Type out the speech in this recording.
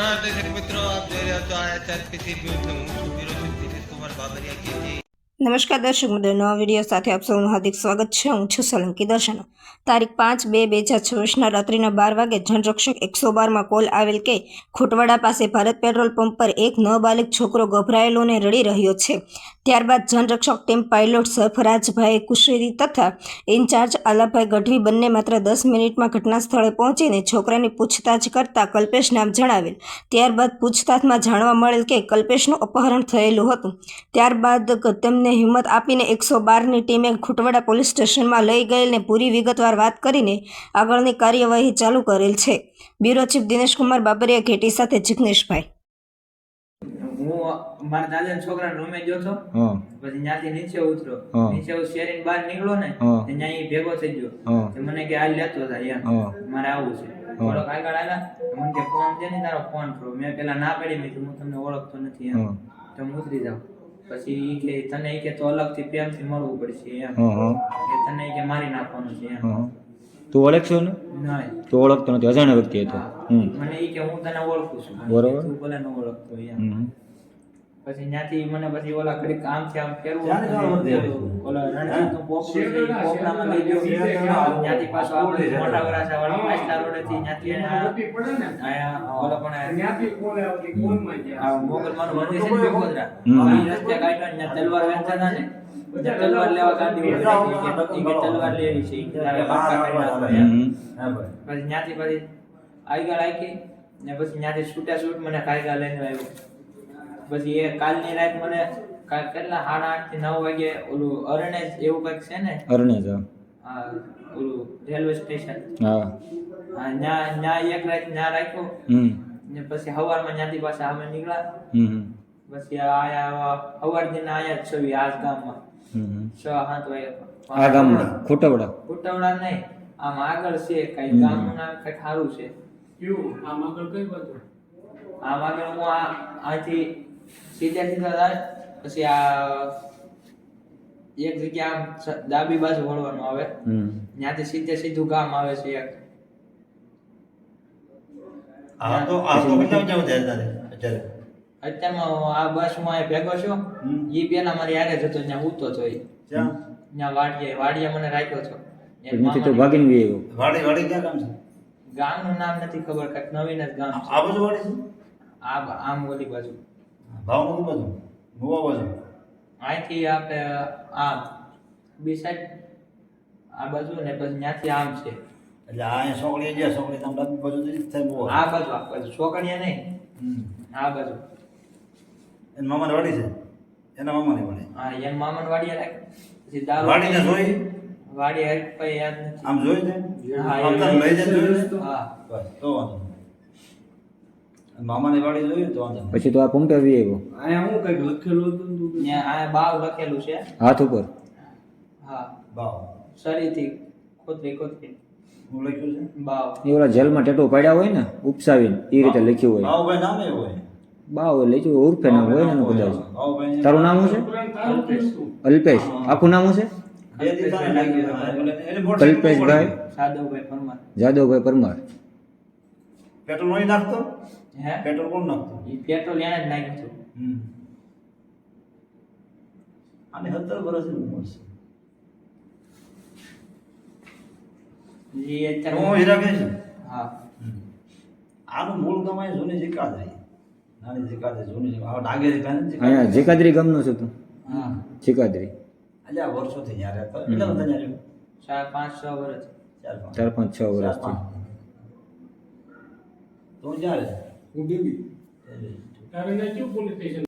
નમસ્કાર દર્શક મિત્રો, આપ જોઈ રહ્યા છો ISRPC ન્યૂઝ. હું છું બ્યુરો ચીફ દિનેશ કુમાર બાબરિયા કે નમસ્કાર દર્શક મિત્રો, નવા વિડીયો સાથે આપ સૌનું હાર્દિક સ્વાગત છે. હું છું સોલંકી દર્શના. તારીખ 5/2/2026 રાત્રિના 12 વાગે જનરક્ષક 112માં કોલ આવેલ કે ખોટવાડા પાસે ભારત પેટ્રોલ પંપ પર એક નાબાલિગ છોકરો ગભરાયેલો ને રડી રહ્યો છે. ત્યારબાદ જનરક્ષક ટીમ પાયલોટ સરફરાજભાઈ કુશેરી તથા ઇન્ચાર્જ આલાભાઈ ગઢવી બંને માત્ર 10 મિનિટમાં ઘટના સ્થળે પહોંચીને છોકરાની પૂછતાછ કરતા કલ્પેશ નામ જણાવેલ. ત્યારબાદ પૂછતાછમાં જાણવા મળેલ કે કલ્પેશનું અપહરણ થયેલું હતું. ત્યારબાદ તેમને હિંમત આપીને 112ની ટીમે ખોટવાડા પોલીસ સ્ટેશનમાં લઈ ગયેલને પૂરી વિગતવાર વાત કરીને આગળની કાર્યવાહી ચાલુ કરેલ છે. બ્યુરો ચીફ દિનેશ કુમાર બાબરિયા ઘેટી સાથે જિગ્નેશભાઈ. હું મારા દાદાના છોકરાને રૂમે ગયો હતો, પછી ત્યાંથી નીચે ઉતર્યો, નીચે શેરીની બહાર નીકળ્યો ને ત્યાં અહીં ભેગો થઈ ગયો. મને કે આ લેતો થાય એમ, મારે આવું છે. થોડોક આગળ આવ્યા, મને કે ફોન દે ને, તારો ફોન કરો. મેં પેલા ના પાડી, મેં કીધું હું તમને ઓળખતો નથી એમ, તમે ઉતરી જાઓ. પછી ઈ કે તને ઈ કે તો અલગથી પ્રેમથી મળવું પડશે એમ, કે તને ઈ કે મારી નાખવાનું છે એમ. તું ઓળખશો ને? નહીં, તું ઓળખતો નથી, અજાણ્યો વ્યક્તિ હતો. મને ઈ કે હું તને ઓળખું છું, બરોબર. તું ભલે ન ઓળખતો એમ. પછી ત્યાંથી મને પછી ઓલા ઘડીક આમથી આમ ફેરવું, ઓલા રણજીતનું પોપડું છે ઈ પોપડામાં લઈ ગયો. ત્યાંથી પાછો આપણે મોટા વરાછા વાળા પાછલા રોડેથી ત્યાંથી આયા ઓલા પણ આ મોગલમાનું મંદિર છે ને બેગોદરા, ઈ રસ્તે કાઢ્યા ને તલવાર વેચતા હતા ને, તલવાર લેવા ગાડી ઉભી કે તલવાર લેવી છે ઈ તારે પાકા કરી નાખો એમ. પછી ત્યાંથી પછી આગળ આવી ને પછી ત્યાંથી છૂટા છૂટ મને કાયગા લઈને આવ્યો. પછી એ કાલની રાત મને કેટલા 8:30 થી 9 વાગે ઓલું અરણેજ એવું કંઈક છે ને, અરણેજ, હા, ઓલું રેલવે સ્ટેશન, હા, ન્યા એક રાત ન્યા રાખ્યો. ને પછી સવારમાં ત્યાંથી પાછા અમે નીકળ્યા. પછી આયા સવારથી ના આયા છવી આજ ગામમાં 6-7 વાગે. આ ગામમાં ખોટવડા? ખોટવડા નહીં, આમ આગળ છે કઈ ગામનું નામ કઈ સારું છે. આમ આગળ કઈ બાજુ? આમ આગળ હું આથી સીધા જાય, પછી આ એક જગ્યા આમ ડાબી બાજુ વળવાનું આવે, ત્યાંથી સીધે સીધું ગામ આવે છે એક. અત્યારમાં આ બસ હું અહીંયા ભેગો છું, ઈ પેલા મારી હારે જતો, ત્યાં ઉતો છો ઈ ત્યાં વાડીએ મને રાખ્યો છો. નથી તો ભાગીને બી આવ્યો. વાડી ક્યાં ગામ છે? ગામનું નામ નથી ખબર, કઈક નવીન જ ગામ છે. આ બાજુ વાડી છે? આમ ઓલી બાજુ ભાવનગર બાજુ, ગોવા બાજુ. અહીંથી આપણે આમ બી સાઈડ આ બાજુ ને પછી ત્યાંથી આમ છે. એટલે આ અહીંયા સોકડી ગયા, સોકડી તમે ડાબી બાજુ જ થાય ગોવા. આ બાજુ છોકરીયા નહીં, આ બાજુ એના મામાની વાડી છે, એના મામાની વાડી. હા, એમ મામન વાડીયા રાખ. પછી દારૂ વાડીને જોઈ? વાડી હર કોઈ યાદ નથી. આમ જોઈ ને? હા, આમ તને લઈ જાય જોયું? હા, બસ તો વાંધો નહીં. મામાની વાડી જોયું તો વાંધો નહીં. પછી તો આ પંપે બી આવ્યો. અહીંયા હું કઈક લખેલું હતું ને? ત્યાં આ બાવ લખેલું છે. હાથ ઉપર. હા, બાવ શરીરથી ખોતરી હું લખ્યું છે? બાવ. એ ઓલા જેલમાં ટેટો પાડ્યા હોય ને ઉપસાવીને એ રીતે લખ્યું હોય. બાવભાઈ નામ એવું હોય. બાવ લખ્યું ઉર્ફે નામ હોય ને એનું કદાચ. બાવભાઈ તારું નામ શું છે? અલ્પેશ. આખું નામ શું છે? બે દીધા ને એટલે મોટો કલ્પેશભાઈ સાદવભાઈ પરમાર. જાદવભાઈ પરમાર. પેટ્રોલ નહીં નાખતો? હે, પેટ્રોલ કોણ નાખતો? ઈ પેટ્રોલ એને જ નાખ્યું હતું. આને 17 વર્ષની ઉંમર છે. ઈ અત્યારે હું હીરા કહે છે. હા, આનું મૂળ ગામ અહીં જૂની જીકાદરી. નાની જીકાદરી, જૂની જીકાદરી. આ ડાંગેરી કાને અહીંયા જેકાદરી ગામનો છે તું? હા. જેકાદરી. એટલે આ વર્ષોથી ત્યાં રહેતા. કેટલા બધા ત્યાં રહ્યું? 4-5-6 વર્ષ. 4-5-6 વર્ષથી. તું ક્યાં રહે? હું બેબી તારે ના ક્યું પોલીસ સ્ટેશન